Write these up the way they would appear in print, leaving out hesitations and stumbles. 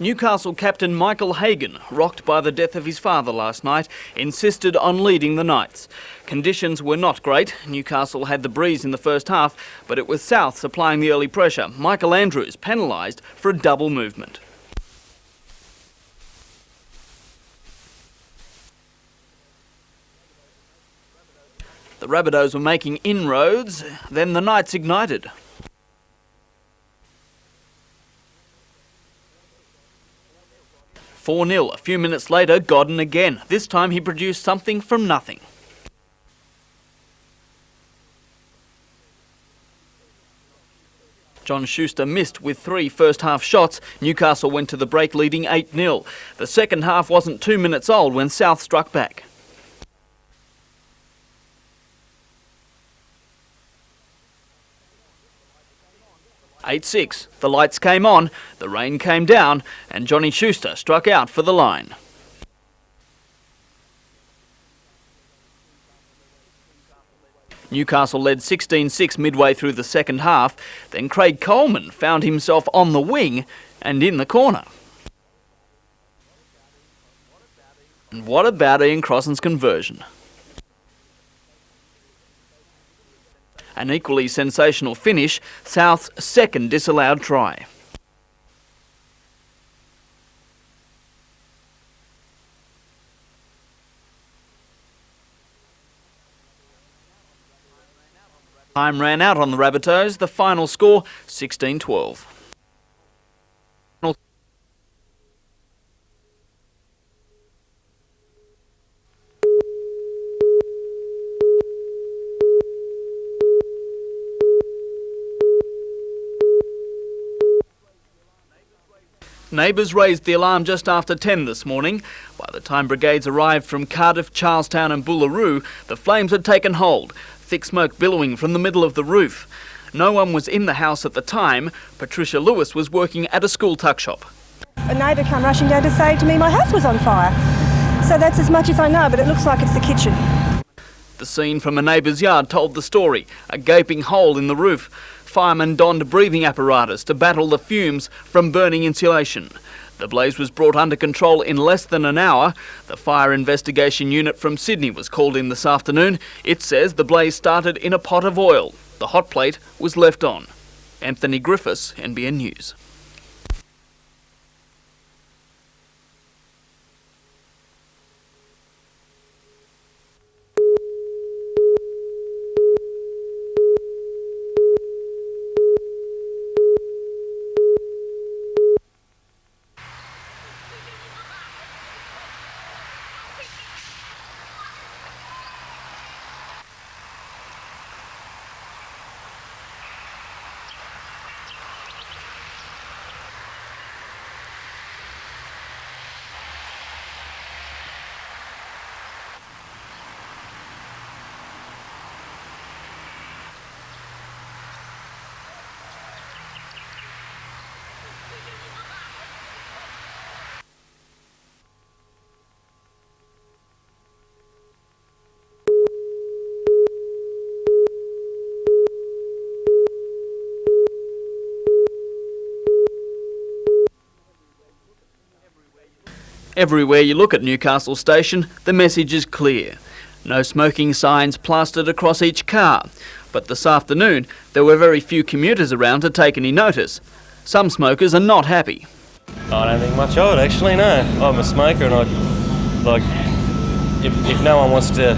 Newcastle captain Michael Hagan, rocked by the death of his father last night, insisted on leading the Knights. Conditions were not great. Newcastle had the breeze in the first half, but it was South supplying the early pressure. Michael Andrews penalised for a double movement. The Rabbitohs were making inroads, then the Knights ignited. "4-0. A few minutes later, Godden again. This time he produced something from nothing. John Schuster missed with 3 first-half shots. Newcastle went to the break leading 8-0. The second half wasn't 2 minutes old when South struck back. "8-6. The lights came on, the rain came down, and Johnny Schuster struck out for the line. Newcastle led 16-6 midway through the second half. Then Craig Coleman found himself on the wing and in the corner. And what about Ian Crossan's conversion? An equally sensational finish, South's second disallowed try. Time ran out on the Rabbitohs. The final score, 16-12. Neighbours raised the alarm just after 10 this morning. By the time brigades arrived from Cardiff, Charlestown and Boolaroo, the flames had taken hold, thick smoke billowing from the middle of the roof. No one was in the house at the time. Patricia Lewis was working at a school tuck shop. A neighbour came rushing down to say to me my house was on fire. So that's as much as I know, but it looks like it's the kitchen. The scene from a neighbour's yard told the story. A gaping hole in the roof. Firemen donned breathing apparatus to battle the fumes from burning insulation. The blaze was brought under control in less than an hour. The fire investigation unit from Sydney was called in this afternoon. It says the blaze started in a pot of oil. The hot plate was left on. Anthony Griffiths, NBN News. Everywhere you look at Newcastle Station, the message is clear. No smoking signs plastered across each car. But this afternoon, there were very few commuters around to take any notice. Some smokers are not happy. I don't think much of it, actually, no. I'm a smoker and if no one wants to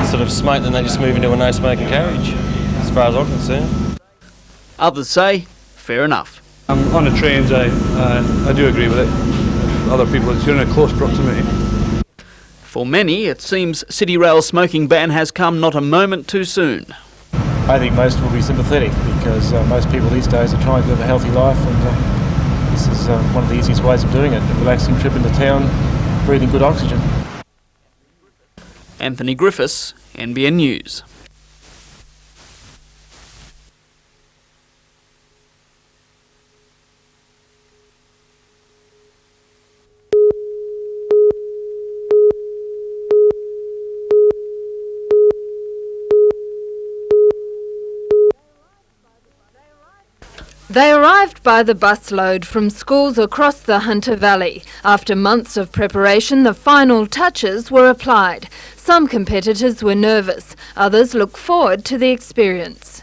sort of smoke, then they just move into a no-smoking carriage, as far as I'm concerned. Others say, fair enough. On the trains, I do agree with it. Other people, you're in a close proximity. For many, it seems City Rail's smoking ban has come not a moment too soon. I think most will be sympathetic because most people these days are trying to live a healthy life, and this is one of the easiest ways of doing it. A relaxing trip into town, breathing good oxygen. Anthony Griffiths, NBN News. They arrived by the busload from schools across the Hunter Valley. After months of preparation, the final touches were applied. Some competitors were nervous, others look forward to the experience.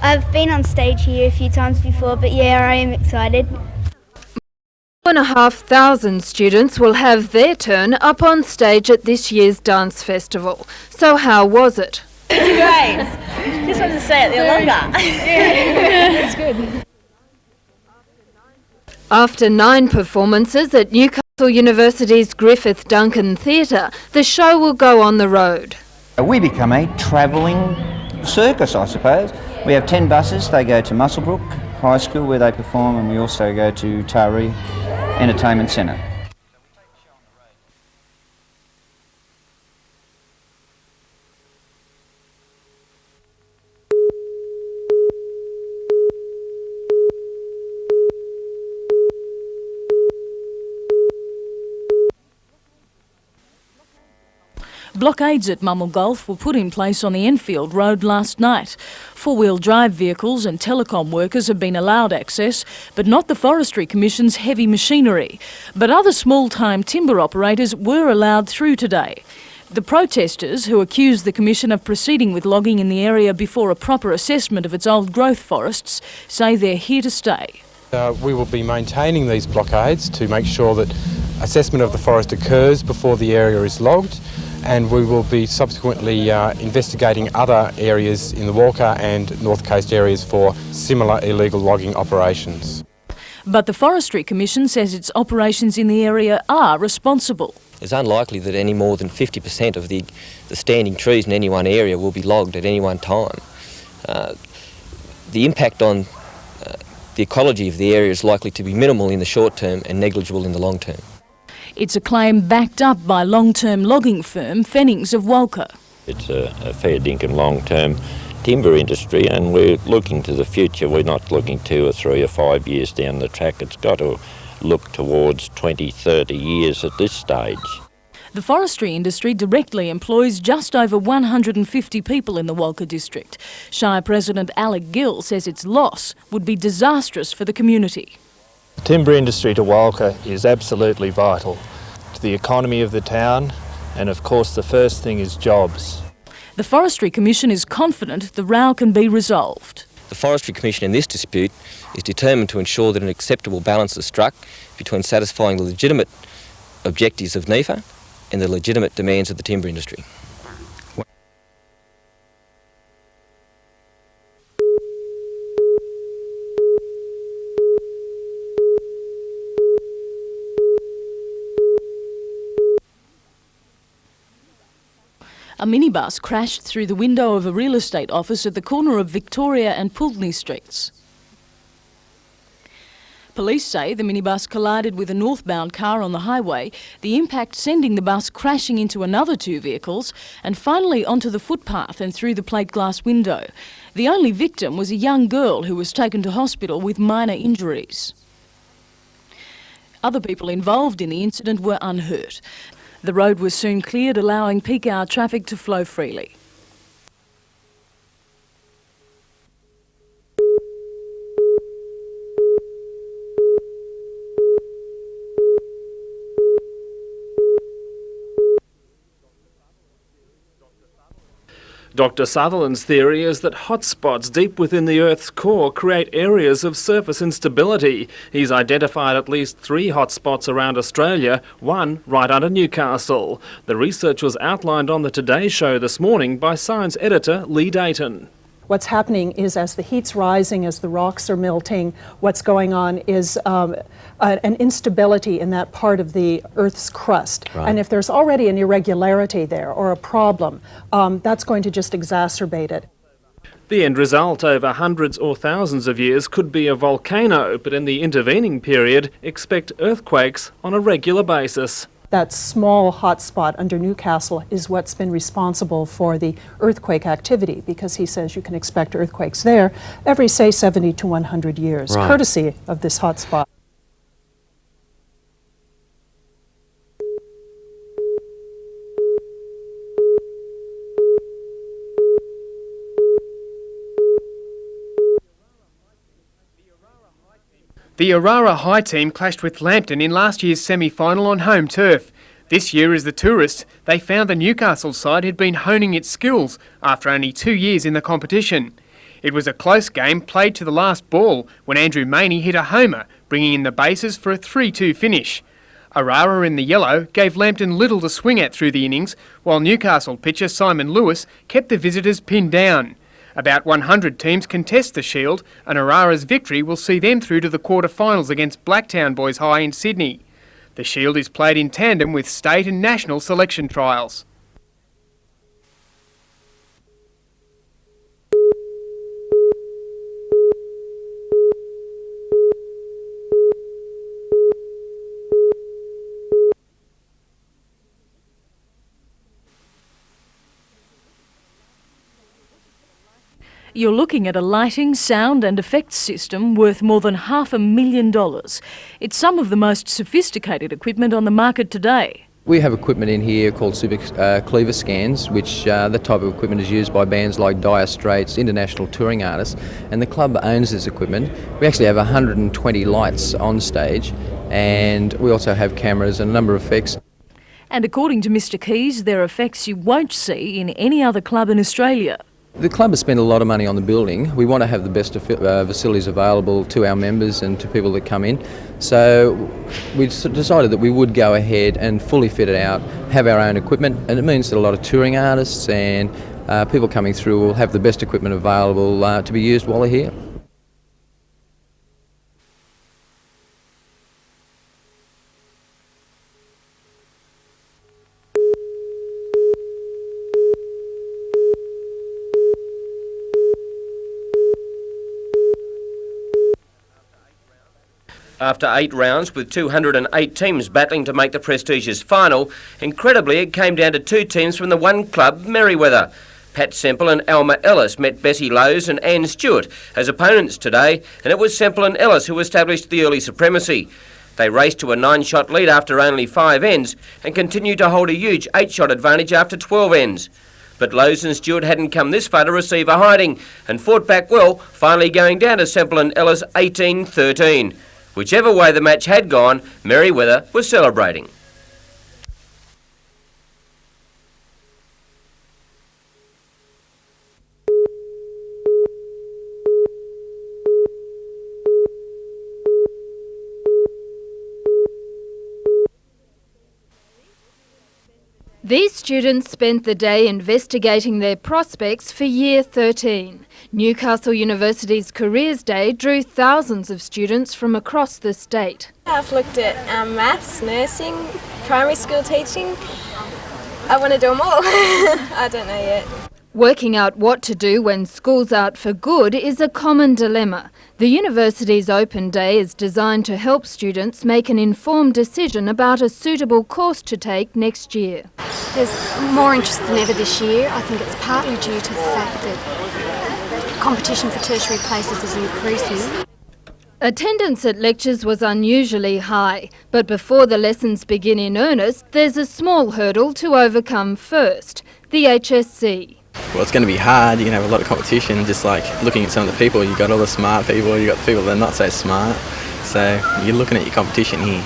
I've been on stage here a few times before, but yeah, I am excited. 2,500 students will have their turn up on stage at this year's dance festival. So how was it? Great. Just wanted to stay out there longer. It's good. After 9 performances at Newcastle University's Griffith Duncan Theatre, the show will go on the road. We become a travelling circus, I suppose. We have 10 buses. They go to Muswellbrook High School where they perform, and we also go to Taree Entertainment Centre. Blockades at Mummel Gulf were put in place on the Enfield Road last night. Four-wheel drive vehicles and telecom workers have been allowed access, but not the Forestry Commission's heavy machinery. But other small-time timber operators were allowed through today. The protesters, who accused the Commission of proceeding with logging in the area before a proper assessment of its old-growth forests, say they're here to stay. We will be maintaining these blockades to make sure that assessment of the forest occurs before the area is logged, and we will be subsequently investigating other areas in the Walker and North Coast areas for similar illegal logging operations. But the Forestry Commission says its operations in the area are responsible. It's unlikely that any more than 50% of the standing trees in any one area will be logged at any one time. The impact on the ecology of the area is likely to be minimal in the short term and negligible in the long term. It's a claim backed up by long-term logging firm Fennings of Walker. It's a fair dinkum long-term timber industry, and we're looking to the future. We're not looking 2 or 3 or 5 years down the track. It's got to look towards 20, 30 years at this stage. The forestry industry directly employs just over 150 people in the Walker district. Shire President Alec Gill says its loss would be disastrous for the community. The timber industry to Walker is absolutely vital to the economy of the town, and of course the first thing is jobs. The Forestry Commission is confident the row can be resolved. The Forestry Commission in this dispute is determined to ensure that an acceptable balance is struck between satisfying the legitimate objectives of NEFA and the legitimate demands of the timber industry. A minibus crashed through the window of a real estate office at the corner of Victoria and Pulteney Streets. Police say the minibus collided with a northbound car on the highway, the impact sending the bus crashing into another 2 vehicles and finally onto the footpath and through the plate glass window. The only victim was a young girl who was taken to hospital with minor injuries. Other people involved in the incident were unhurt. The road was soon cleared, allowing peak hour traffic to flow freely. Dr. Sutherland's theory is that hotspots deep within the Earth's core create areas of surface instability. He's identified at least 3 hotspots around Australia, one right under Newcastle. The research was outlined on the Today Show this morning by science editor Lee Dayton. What's happening is as the heat's rising, as the rocks are melting, what's going on is an instability in that part of the Earth's crust. Right. And if there's already an irregularity there or a problem, that's going to just exacerbate it. The end result over hundreds or thousands of years could be a volcano, but in the intervening period, expect earthquakes on a regular basis. That small hotspot under Newcastle is what's been responsible for the earthquake activity, because he says you can expect earthquakes there every, say, 70 to 100 years, right, courtesy of this hotspot. The Orara High team clashed with Lambton in last year's semi-final on home turf. This year, as the Tourists, they found the Newcastle side had been honing its skills after only 2 years in the competition. It was a close game played to the last ball when Andrew Maney hit a homer, bringing in the bases for a 3-2 finish. Orara in the yellow gave Lambton little to swing at through the innings, while Newcastle pitcher Simon Lewis kept the visitors pinned down. About 100 teams contest the Shield, and Orara's victory will see them through to the quarter-finals against Blacktown Boys High in Sydney. The Shield is played in tandem with state and national selection trials. You're looking at a lighting, sound and effects system worth more than $500,000. It's some of the most sophisticated equipment on the market today. We have equipment in here called super cleaver scans, which that type of equipment is used by bands like Straits, international touring artists, and the club owns this equipment. We actually have 120 lights on stage, and we also have cameras and a number of effects. And according to Mr. Keys, they're effects you won't see in any other club in Australia. The club has spent a lot of money on the building. We want to have the best facilities available to our members and to people that come in. So we decided that we would go ahead and fully fit it out, have our own equipment, and it means that a lot of touring artists and people coming through will have the best equipment available to be used while they're here. After 8 rounds, with 208 teams battling to make the prestigious final, incredibly it came down to 2 teams from the one club, Merewether. Pat Semple and Alma Ellis met Bessie Lowes and Anne Stewart as opponents today, and it was Semple and Ellis who established the early supremacy. They raced to a 9-shot lead after only 5 ends and continued to hold a huge 8-shot advantage after 12 ends. But Lowes and Stewart hadn't come this far to receive a hiding and fought back well, finally going down to Semple and Ellis 18-13. Whichever way the match had gone, Merewether was celebrating. These students spent the day investigating their prospects for Year 13. Newcastle University's Careers Day drew thousands of students from across the state. I've looked at maths, nursing, primary school teaching. I want to do them all. I don't know yet. Working out what to do when school's out for good is a common dilemma. The university's open day is designed to help students make an informed decision about a suitable course to take next year. There's more interest than ever this year. I think it's partly due to the fact that competition for tertiary places is increasing. Attendance at lectures was unusually high, but before the lessons begin in earnest, there's a small hurdle to overcome first, the HSC. Well, it's going to be hard. You're going to have a lot of competition. Just like looking at some of the people, you've got all the smart people, you've got the people that are not so smart. So you're looking at your competition here.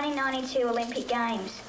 1992 Olympic Games.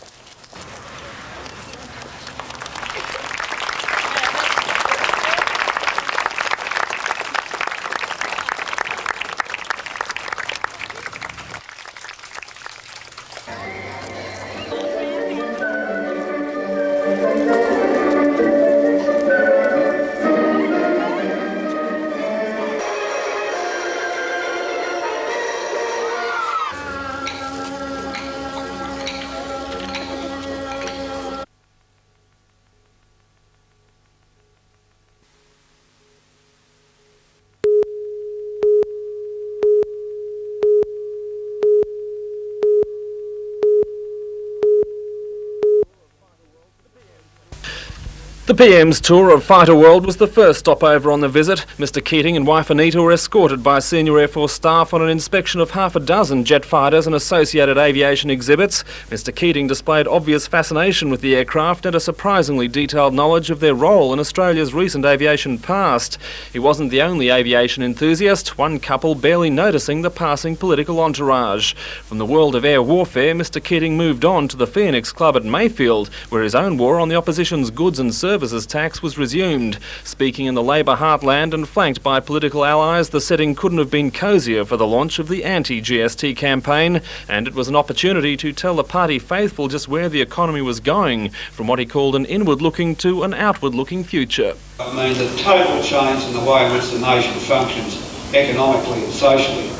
The PM's tour of Fighter World was the first stopover on the visit. Mr Keating and wife Anita were escorted by senior Air Force staff on an inspection of half a dozen jet fighters and associated aviation exhibits. Mr Keating displayed obvious fascination with the aircraft and a surprisingly detailed knowledge of their role in Australia's recent aviation past. He wasn't the only aviation enthusiast, one couple barely noticing the passing political entourage. From the world of air warfare, Mr Keating moved on to the Phoenix Club at Mayfield, where his own war on the opposition's goods and services tax was resumed. Speaking in the Labor heartland and flanked by political allies, the setting couldn't have been cosier for the launch of the anti-GST campaign, and it was an opportunity to tell the party faithful just where the economy was going, from what he called an inward-looking to an outward-looking future. It means a total change in the way in which the nation functions economically and socially.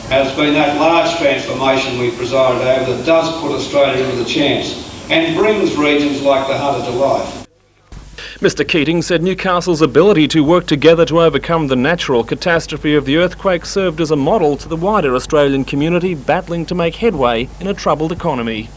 And it's been that large transformation we've presided over that does put Australia into the chance and brings regions like the Hunter to life. Mr Keating said Newcastle's ability to work together to overcome the natural catastrophe of the earthquake served as a model to the wider Australian community battling to make headway in a troubled economy.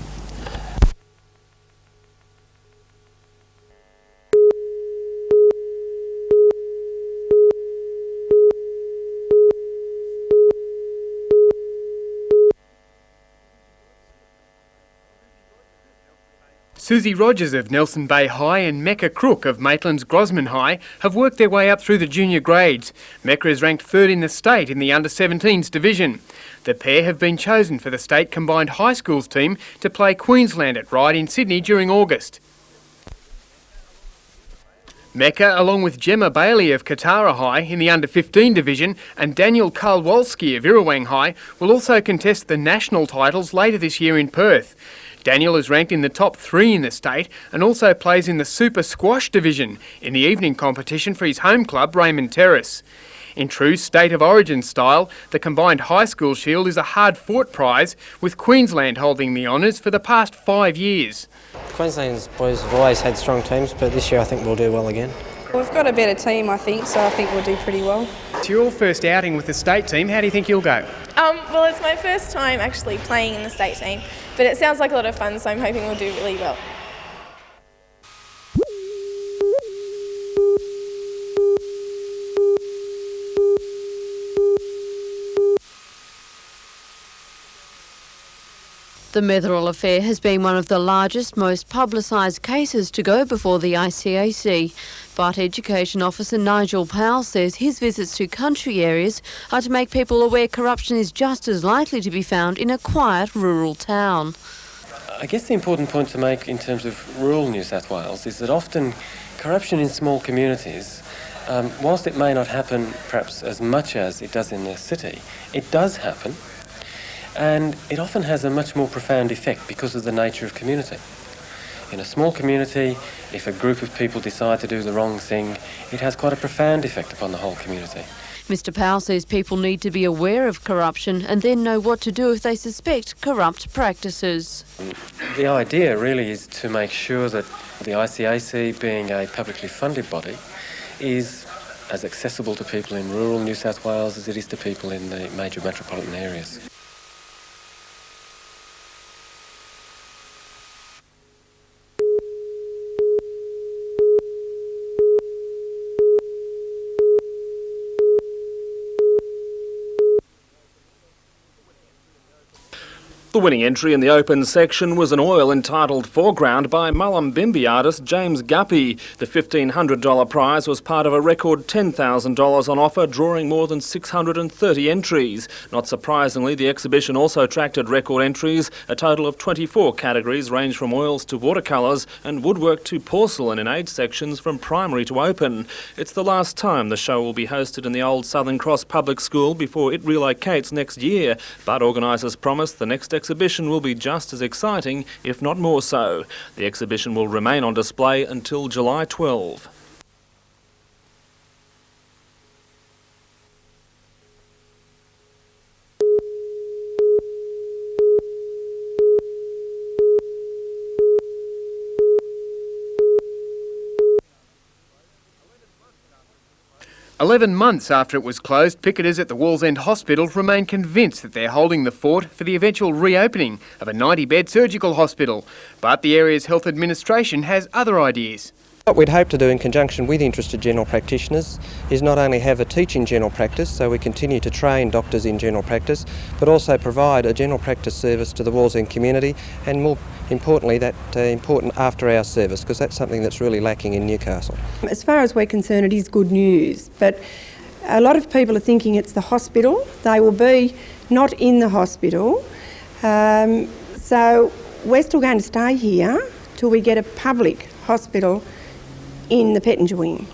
Susie Rogers of Nelson Bay High and Mecca Crook of Maitland's Grosman High have worked their way up through the junior grades. Mecca is ranked third in the state in the under-17s division. The pair have been chosen for the state combined high schools team to play Queensland at Ryde in Sydney during August. Mecca, along with Gemma Bailey of Katara High in the under-15 division and Daniel Karlwalski of Irrawang High, will also contest the national titles later this year in Perth. Daniel is ranked in the top 3 in the state and also plays in the Super Squash division in the evening competition for his home club, Raymond Terrace. In true State of Origin style, the combined high school shield is a hard-fought prize, with Queensland holding the honours for the past 5 years. Queensland's boys have always had strong teams, but this year I think we'll do well again. We've got a better team, I think, so I think we'll do pretty well. It's your first outing with the state team. How do you think you'll go? Well, it's my first time actually playing in the state team, but it sounds like a lot of fun, so I'm hoping we'll do really well. The Metherell affair has been one of the largest, most publicised cases to go before the ICAC. But Education Officer Nigel Powell says his visits to country areas are to make people aware corruption is just as likely to be found in a quiet rural town. I guess the important point to make in terms of rural New South Wales is that often corruption in small communities, whilst it may not happen perhaps as much as it does in the city, it does happen. And it often has a much more profound effect because of the nature of community. In a small community, if a group of people decide to do the wrong thing, it has quite a profound effect upon the whole community. Mr Powell says people need to be aware of corruption and then know what to do if they suspect corrupt practices. The idea really is to make sure that the ICAC, being a publicly funded body, is as accessible to people in rural New South Wales as it is to people in the major metropolitan areas. The winning entry in the open section was an oil entitled Foreground by Mullumbimby artist James Guppy. The $1,500 prize was part of a record $10,000 on offer, drawing more than 630 entries. Not surprisingly, the exhibition also attracted record entries. A total of 24 categories range from oils to watercolours and woodwork to porcelain in age sections from primary to open. It's the last time the show will be hosted in the old Southern Cross Public School before it relocates next year, but organisers promise the next exhibition will be just as exciting, if not more so. The exhibition will remain on display until July 12. "11 months after it was closed, picketers at the Wallsend Hospital remain convinced that they're holding the fort for the eventual reopening of a 90-bed surgical hospital. But the area's health administration has other ideas. What we'd hope to do in conjunction with interested general practitioners is not only have a teaching general practice, so we continue to train doctors in general practice, but also provide a general practice service to the Wallsend community, and more importantly that important after-hours service, because that's something that's really lacking in Newcastle. As far as we're concerned, it is good news, but a lot of people are thinking it's the hospital. They will be not in the hospital, so we're still going to stay here till we get a public hospital in the Pettinger wing.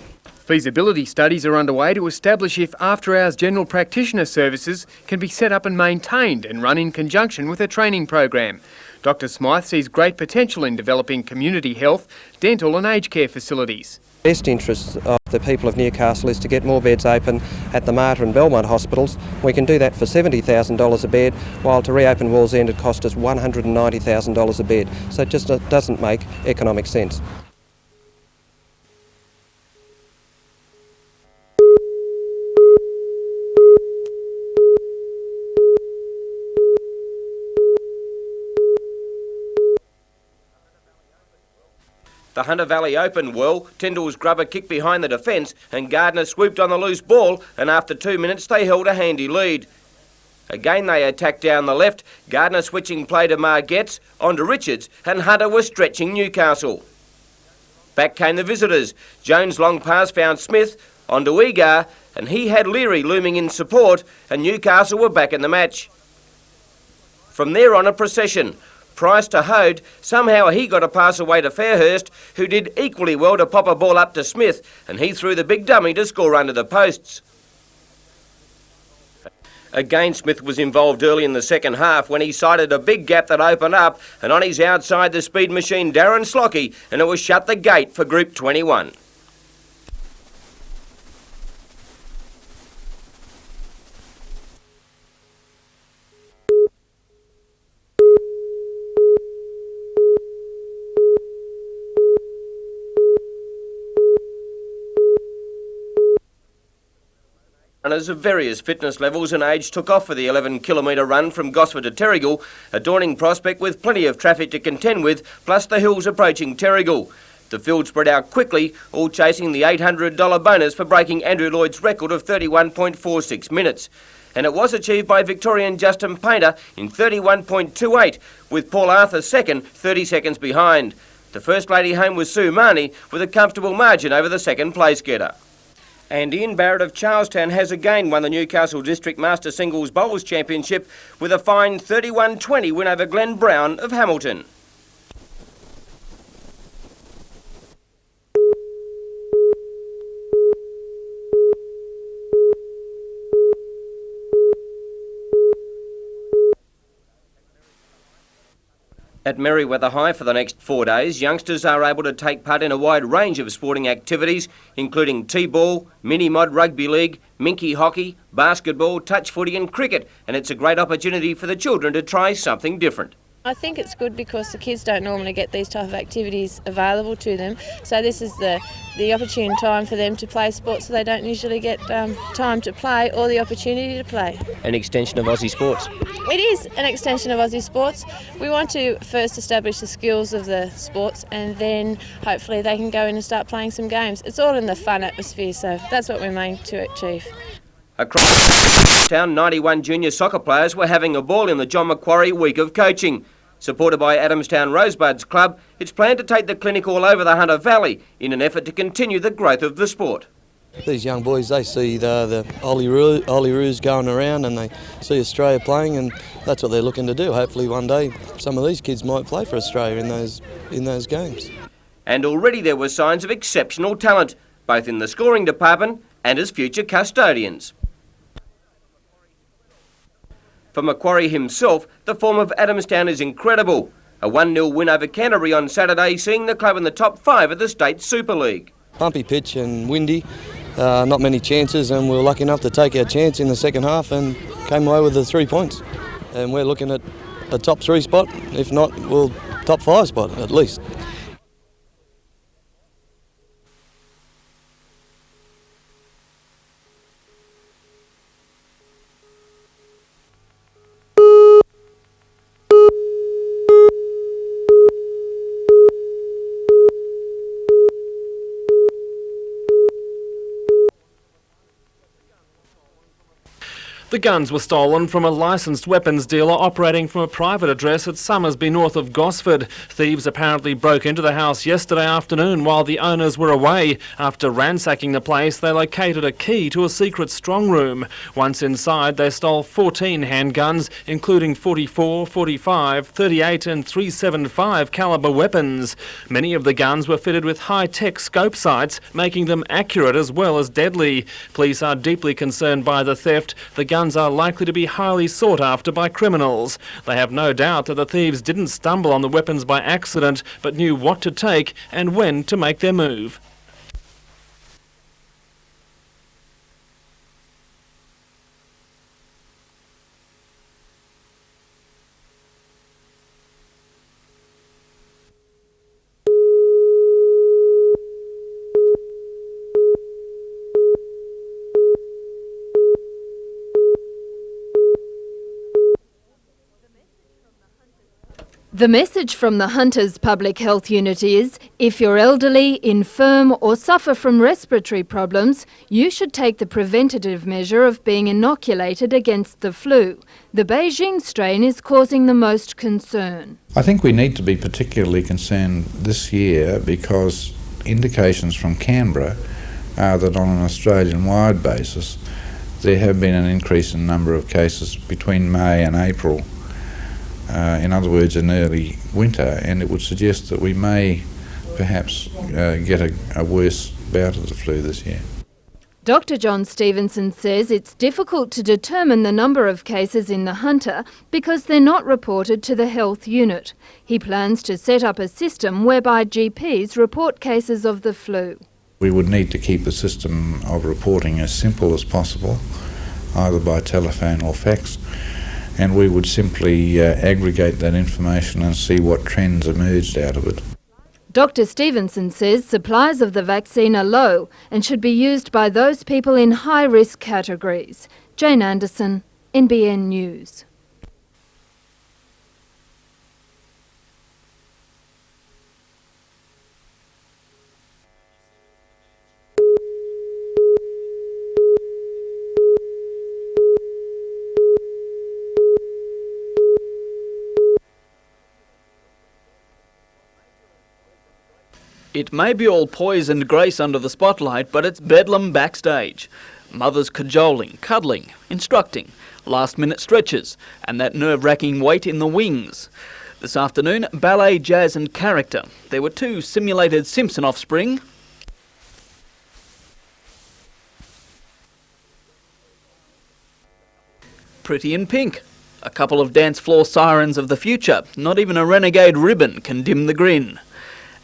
Feasibility studies are underway to establish if after-hours general practitioner services can be set up and maintained and run in conjunction with a training program. Dr Smythe sees great potential in developing community health, dental and aged care facilities. The best interest of the people of Newcastle is to get more beds open at the Mater and Belmont hospitals. We can do that for $70,000 a bed, while to reopen Wallsend it cost us $190,000 a bed. So it just doesn't make economic sense. The Hunter Valley Open, well, Tyndall's grubber kicked behind the defence and Gardner swooped on the loose ball, and after 2 minutes they held a handy lead. Again they attacked down the left, Gardner switching play to Margetts, on to Richards, and Hunter was stretching Newcastle. Back came the visitors. Jones' long pass found Smith, on to Egar, and he had Leary looming in support, and Newcastle were back in the match. From there on, a procession. Price to Hode, somehow he got a pass away to Fairhurst, who did equally well to pop a ball up to Smith, and he threw the big dummy to score under the posts. Again, Smith was involved early in the second half when he sighted a big gap that opened up, and on his outside the speed machine Darren Slocky, and it was shut the gate for Group 21. Runners of various fitness levels and age took off for the 11-kilometre run from Gosford to Terrigal, a daunting prospect with plenty of traffic to contend with, plus the hills approaching Terrigal. The field spread out quickly, all chasing the $800 bonus for breaking Andrew Lloyd's record of 31.46 minutes. And it was achieved by Victorian Justin Painter in 31.28, with Paul Arthur second, 30 seconds behind. The first lady home was Sue Marnie, with a comfortable margin over the second place getter. And Ian Barrett of Charlestown has again won the Newcastle District Master Singles Bowls Championship with a fine 31-20 win over Glenn Brown of Hamilton. At Merewether High for the next 4 days, youngsters are able to take part in a wide range of sporting activities, including T-ball, mini-mod rugby league, minky hockey, basketball, touch footy and cricket, and it's a great opportunity for the children to try something different. I think it's good because the kids don't normally get these type of activities available to them, so this is the opportune time for them to play sports, so they don't usually get time to play or the opportunity to play. An extension of Aussie sports. It is an extension of Aussie sports. We want to first establish the skills of the sports and then hopefully they can go in and start playing some games. It's all in the fun atmosphere, so that's what we're aiming to achieve. Across town, 91 junior soccer players were having a ball in the John Macquarie Week of Coaching. Supported by Adamstown Rosebuds Club, it's planned to take the clinic all over the Hunter Valley in an effort to continue the growth of the sport. These young boys, they see the Olyroos going around and they see Australia playing, and that's what they're looking to do. Hopefully one day some of these kids might play for Australia in those games. And already there were signs of exceptional talent, both in the scoring department and as future custodians. For Macquarie himself, the form of Adamstown is incredible. A 1-0 win over Canterbury on Saturday, seeing the club in the top 5 of the State Super League. Bumpy pitch and windy, not many chances, and we were lucky enough to take our chance in the second half and came away with the 3 points. And we're looking at a top 3 spot, if not, well, top 5 spot at least. The guns were stolen from a licensed weapons dealer operating from a private address at Summersby north of Gosford. Thieves apparently broke into the house yesterday afternoon while the owners were away. After ransacking the place, they located a key to a secret strong room. Once inside, they stole 14 handguns, including 44, 45, 38 and 375 calibre weapons. Many of the guns were fitted with high-tech scope sights, making them accurate as well as deadly. Police are deeply concerned by the theft. The guns are likely to be highly sought after by criminals. They have no doubt that the thieves didn't stumble on the weapons by accident, but knew what to take and when to make their move. The message from the Hunters Public Health Unit is, if you're elderly, infirm or suffer from respiratory problems, you should take the preventative measure of being inoculated against the flu. The Beijing strain is causing the most concern. I think we need to be particularly concerned this year because indications from Canberra are that on an Australian-wide basis there have been an increase in number of cases between May and April. In other words, in early winter, and it would suggest that we may perhaps get a worse bout of the flu this year. Dr. John Stevenson says it's difficult to determine the number of cases in the Hunter because they're not reported to the health unit. He plans to set up a system whereby GPs report cases of the flu. We would need to keep the system of reporting as simple as possible, either by telephone or fax, and we would simply aggregate that information and see what trends emerged out of it. Dr. Stevenson says supplies of the vaccine are low and should be used by those people in high-risk categories. Jane Anderson, NBN News. It may be all poise and grace under the spotlight, but it's bedlam backstage. Mothers cajoling, cuddling, instructing, last-minute stretches, and that nerve-wracking wait in the wings. This afternoon, ballet, jazz and character. There were 2 simulated Simpson offspring. Pretty in pink. A couple of dance floor sirens of the future. Not even a renegade ribbon can dim the grin.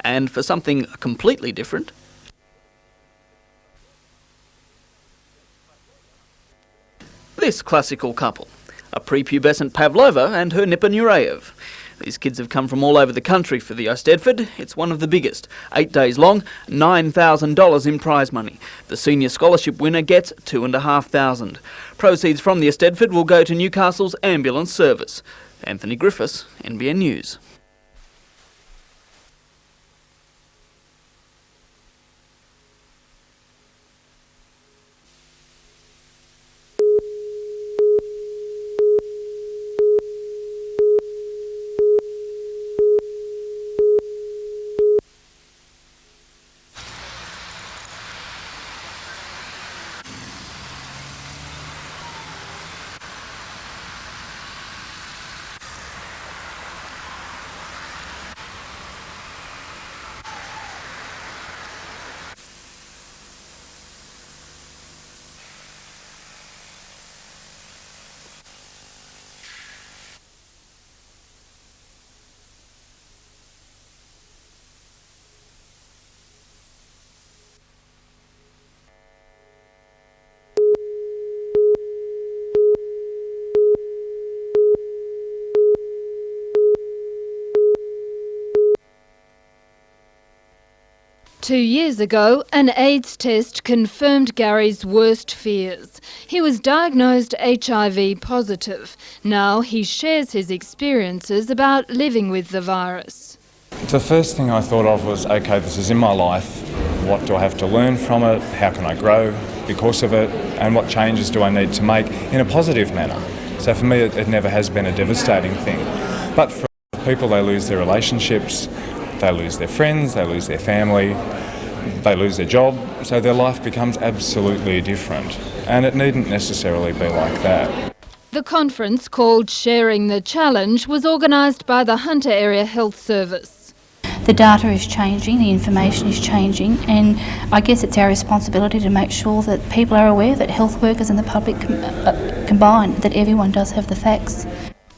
And for something completely different, this classical couple, a prepubescent Pavlova and her nipper Nureyev. These kids have come from all over the country for the Eisteddfod. It's one of the biggest, 8 days long, $9,000 in prize money. The senior scholarship winner gets $2,500. Proceeds from the Eisteddfod will go to Newcastle's ambulance service. Anthony Griffiths, NBN News. 2 years ago, an AIDS test confirmed Gary's worst fears. He was diagnosed HIV positive. Now he shares his experiences about living with the virus. The first thing I thought of was, okay, this is in my life. What do I have to learn from it? How can I grow because of it? And what changes do I need to make in a positive manner? So for me, it never has been a devastating thing. But for people, they lose their relationships, they lose their friends, they lose their family, they lose their job, so their life becomes absolutely different. And it needn't necessarily be like that. The conference, called Sharing the Challenge, was organised by the Hunter Area Health Service. The data is changing, the information is changing, and I guess it's our responsibility to make sure that people are aware, that health workers and the public combine, that everyone does have the facts.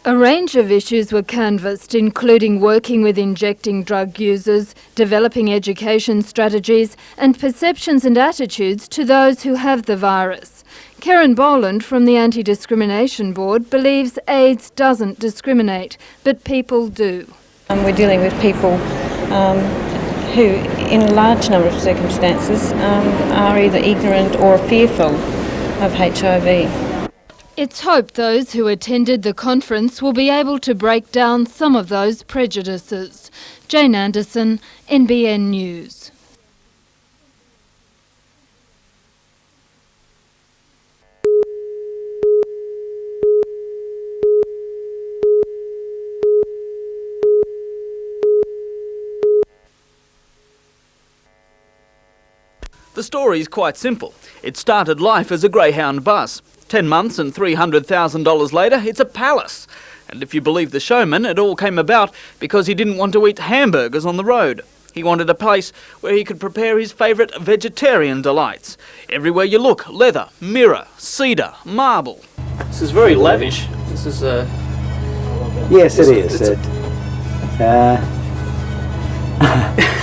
A range of issues were canvassed, including working with injecting drug users, developing education strategies, and perceptions and attitudes to those who have the virus. Karen Boland from the Anti-Discrimination Board believes AIDS doesn't discriminate, but people do. We're dealing with people who, in a large number of circumstances, are either ignorant or fearful of HIV. It's hoped those who attended the conference will be able to break down some of those prejudices. Jane Anderson, NBN News. The story is quite simple. It started life as a Greyhound bus. 10 months and $300,000 later, it's a palace. And if you believe the showman, it all came about because he didn't want to eat hamburgers on the road. He wanted a place where he could prepare his favourite vegetarian delights. Everywhere you look, leather, mirror, cedar, marble. This is very lavish. This is Yes, it is.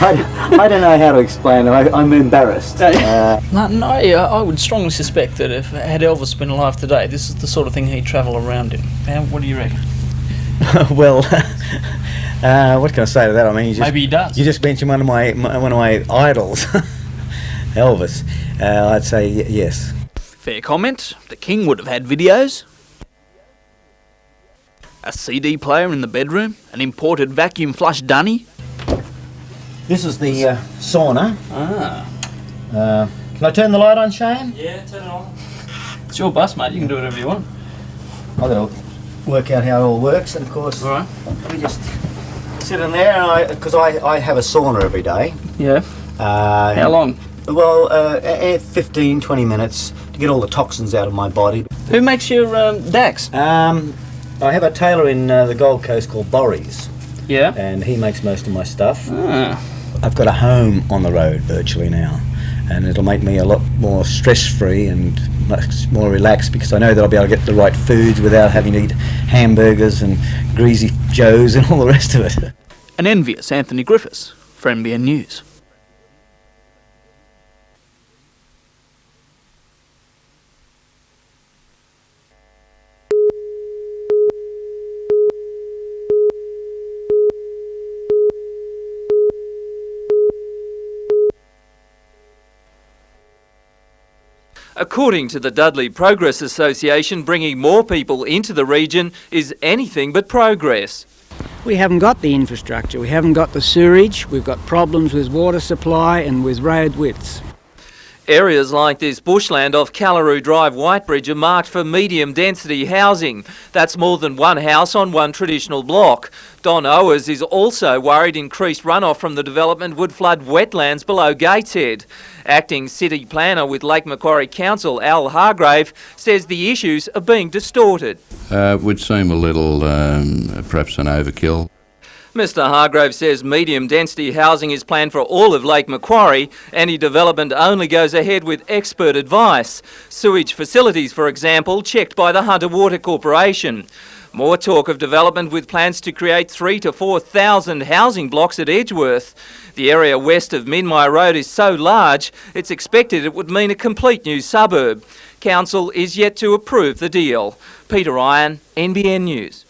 I don't know how to explain it. I'm embarrassed. I would strongly suspect that if had Elvis been alive today, this is the sort of thing he'd travel around in. What do you reckon? Well, what can I say to that? I mean, Maybe he does. You just mentioned one of my idols, Elvis. I'd say yes. Fair comment. The King would have had videos. A CD player in the bedroom. An imported vacuum flush dunny. This is the sauna. Can I turn the light on, Shane? Yeah, turn it on. It's your bus, mate. You can do whatever you want. I've got to work out how it all works, and of course, all right. We just sit in there, because I have a sauna every day. Yeah. How long? Well, 15, 20 minutes to get all the toxins out of my body. Who makes your DAX? I have a tailor in the Gold Coast called Boris. Yeah. And he makes most of my stuff. I've got a home on the road virtually now, and it'll make me a lot more stress-free and much more relaxed because I know that I'll be able to get the right foods without having to eat hamburgers and greasy joes and all the rest of it. An envious Anthony Griffiths for NBN News. According to the Dudley Progress Association, bringing more people into the region is anything but progress. We haven't got the infrastructure, we haven't got the sewerage, we've got problems with water supply and with road widths. Areas like this bushland off Callaroo Drive, Whitebridge are marked for medium density housing. That's more than one house on one traditional block. Don Owers is also worried increased runoff from the development would flood wetlands below Gateshead. Acting City Planner with Lake Macquarie Council, Al Hargrave, says the issues are being distorted. Would seem a little, perhaps an overkill. Mr Hargrave says medium density housing is planned for all of Lake Macquarie. Any development only goes ahead with expert advice. Sewage facilities, for example, checked by the Hunter Water Corporation. More talk of development with plans to create 3,000 to 4,000 housing blocks at Edgeworth. The area west of Minmire Road is so large, it's expected it would mean a complete new suburb. Council is yet to approve the deal. Peter Ryan, NBN News.